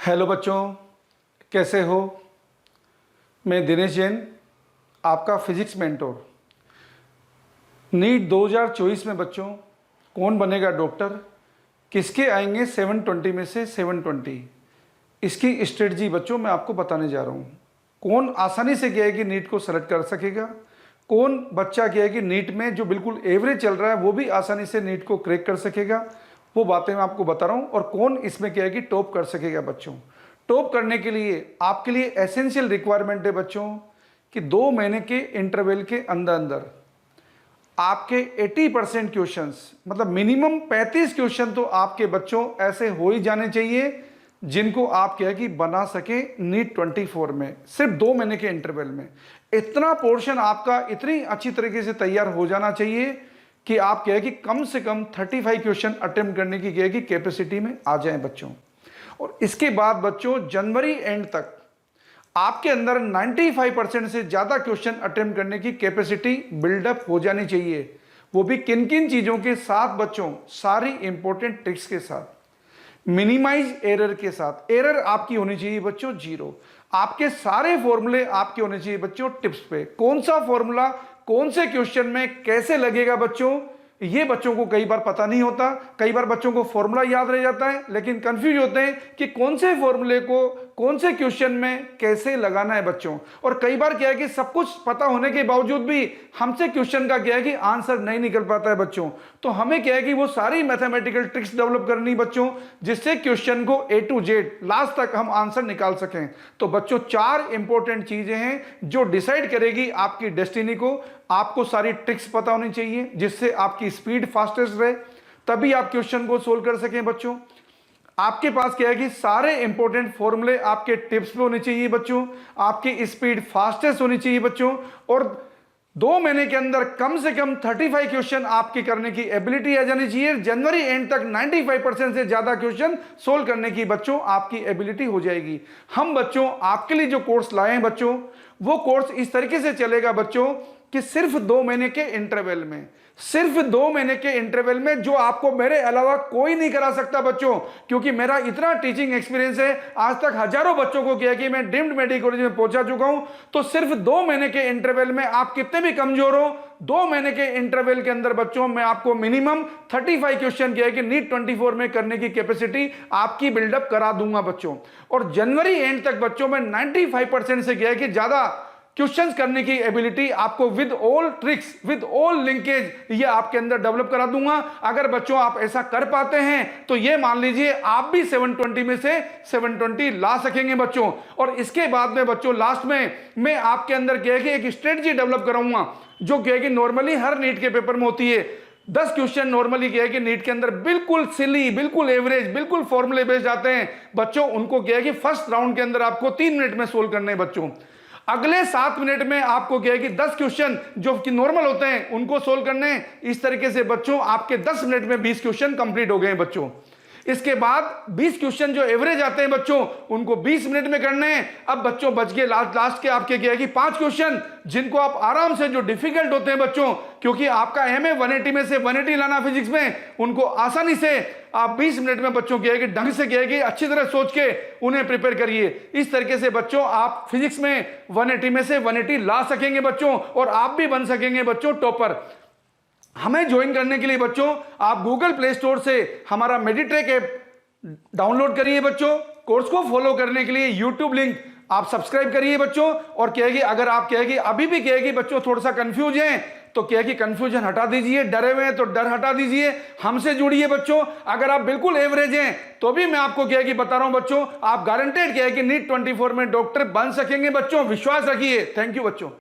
Hello बच्चों, कैसे हो। मैं दिनेश जैन, आपका फिजिक्स मेंटोर। नीट 2024 में बच्चों कौन बनेगा डॉक्टर, किसके आएंगे 720 में से 720, इसकी स्ट्रेटजी बच्चों मैं आपको बताने जा रहा हूँ। कौन आसानी से क्या है कि नीट को सेलेक्ट कर सकेगा, कौन बच्चा क्या है कि नीट में जो बिल्कुल एवरेज चल रहा है वो भी आसानी से नीट को क्रैक कर सकेगा, वो बातें मैं आपको बता रहा हूँ। और कौन इसमें क्या है कि टॉप कर सकेगा बच्चों। टॉप करने के लिए आपके लिए एसेंशियल रिक्वायरमेंट है बच्चों कि 2 महीने के इंटरवल के अंदर अंदर आपके 80% क्वेश्चंस, मतलब मिनिमम 35 क्वेश्चन तो आपके बच्चों ऐसे हो ही जाने चाहिए जिनको आप क्या है कि बना सके नीट 24 में, सिर्फ 2 महीने के इंटरवल में। इतना पोर्शन आपका इतनी अच्छी तरीके से तैयार हो जाना चाहिए कि आप क्या है कि कम से कम 35 क्वेश्चन अटेम्प्ट करने की क्या है कि कैपेसिटी में आ जाए बच्चों। और इसके बाद बच्चों जनवरी एंड तक आपके अंदर 95% से ज्यादा क्वेश्चन अटेम्प्ट करने की कैपेसिटी बिल्डअप हो जानी चाहिए। वो भी किन किन चीजों के साथ बच्चों, सारी इंपॉर्टेंट ट्रिक्स के साथ, मिनिमाइज एरर के साथ। एरर आपकी होनी चाहिए बच्चों 0। आपके सारे फॉर्मूले आपके होने चाहिए बच्चों टिप्स पे। कौन सा फॉर्मूला कौन से क्वेश्चन में कैसे लगेगा बच्चों, ये बच्चों को कई बार पता नहीं होता। कई बार बच्चों को फॉर्मूला याद रह जाता है लेकिन कंफ्यूज होते हैं कि कौन से फॉर्मूले को कौन से क्वेश्चन में कैसे लगाना है बच्चों। और कई बार क्या है कि सब कुछ पता होने के बावजूद भी हमसे क्वेश्चन का क्या है कि आंसर नहीं निकल पाता है बच्चों। तो हमें क्या है कि वो सारी मैथमेटिकल ट्रिक्स डेवलप करनी बच्चों, जिससे क्वेश्चन को A to Z लास्ट तक हम आंसर निकाल सकें। तो बच्चों 4 इंपॉर्टेंट चीजें हैं जो डिसाइड करेगी आपकी डेस्टिनी को। आपको सारी ट्रिक्स पता होनी चाहिए जिससे आपकी स्पीड फास्टेस्ट रहे, तभी आप क्वेश्चन को सोल्व कर सकें बच्चों। आपके पास क्या है कि सारे इंपॉर्टेंट फॉर्मूले आपके टिप्स पे होने चाहिए बच्चों। आपकी स्पीड फास्टेस्ट होनी चाहिए बच्चों। और 2 महीने के अंदर कम से कम 35 क्वेश्चन आपकी करने की एबिलिटी आ जानी चाहिए। जनवरी एंड तक 95% से ज्यादा क्वेश्चन सोल्व करने की बच्चों आपकी एबिलिटी हो जाएगी। हम बच्चों आपके लिए जो कोर्स लाए हैं बच्चों, वो कोर्स इस तरीके से चलेगा बच्चों कि सिर्फ 2 महीने के इंटरवल में, सिर्फ 2 महीने के इंटरवल में, जो आपको मेरे अलावा कोई नहीं करा सकता बच्चों। क्योंकि मेरा इतना टीचिंग एक्सपीरियंस है, आज तक हजारों बच्चों को किया कि मैं डीम्ड मेडिकल कॉलेज में पहुंचा चुका हूं। तो सिर्फ 2 महीने के इंटरवल में आप कितने भी कमजोर हो, 2 महीने के इंटरवल के अंदर बच्चों मैं आपको मिनिमम 35 क्वेश्चन किया है कि नीट 24 में करने की कैपेसिटी आपकी बिल्डअप करा दूंगा बच्चों। और जनवरी एंड तक बच्चों में 95% से किया है कि ज्यादा क्वेश्चंस करने की एबिलिटी आपको with all tricks, with all linkage ये आपके अंदर डेवलप करा दूंगा। अगर बच्चों आप ऐसा कर पाते हैं तो ये मान लीजिए आप भी 720 में से 720 ला सकेंगे बच्चों। और इसके बाद में बच्चों लास्ट में मैं आपके अंदर क्या है कि एक स्ट्रेटजी डेवलप कराऊंगा जो क्या है कि नॉर्मली हर नीट के पेपर में होती है। 10 क्वेश्चन नॉर्मली क्या है कि नीट के अंदर बिल्कुल सिली, बिल्कुल एवरेज, बिल्कुल फॉर्मूले बेस्ड आते हैं बच्चों। उनको क्या है कि फर्स्ट राउंड के अंदर आपको 3 मिनट में सोल्व करने हैं बच्चों। अगले 7 मिनट में आपको क्या है कि 10 क्वेश्चन जो कि नॉर्मल होते हैं उनको सोल्व करने हैं। इस तरीके से बच्चों आपके 10 मिनट में 20 क्वेश्चन कंप्लीट हो गए हैं बच्चों। इसके बाद 20 क्वेश्चन जो एवरेज आते हैं बच्चों उनको 20 मिनट में करने हैं। अब बच्चों बच गए लास्ट के आपके क्या है कि 5 क्वेश्चन जिनको आप आराम से, जो डिफिकल्ट होते हैं बच्चों, क्योंकि आपका एम है 180 में से 180 लाना फिजिक्स में, उनको आसानी से आप 20 मिनट में बच्चों क्या है कि ढंग से क्या है कि अच्छी तरह सोच के उन्हें प्रिपेयर करिए। इस तरीके से बच्चों आप फिजिक्स में 180 में से 180 ला सकेंगे बच्चों और आप भी बन सकेंगे बच्चों टॉपर। हमें ज्वाइन करने के लिए बच्चों आप गूगल प्ले स्टोर से हमारा मेडिट्रैक ऐप डाउनलोड करिए बच्चों। कोर्स को फॉलो करने के लिए यूट्यूब लिंक आप सब्सक्राइब करिए बच्चों। और क्या है कि अगर आप क्या है कि अभी भी क्या है कि बच्चों थोड़ा सा कंफ्यूज हैं तो क्या है कि कंफ्यूजन हटा दीजिए, डरे हुए हैं तो डर हटा दीजिए, हमसे जुड़िए बच्चों। अगर आप बिल्कुल एवरेज हैं तो भी मैं आपको क्या है कि बता रहा हूं बच्चों, आप गारंटेड क्या है कि नीट 24 में डॉक्टर बन सकेंगे बच्चों, विश्वास रखिए। थैंक यू बच्चों।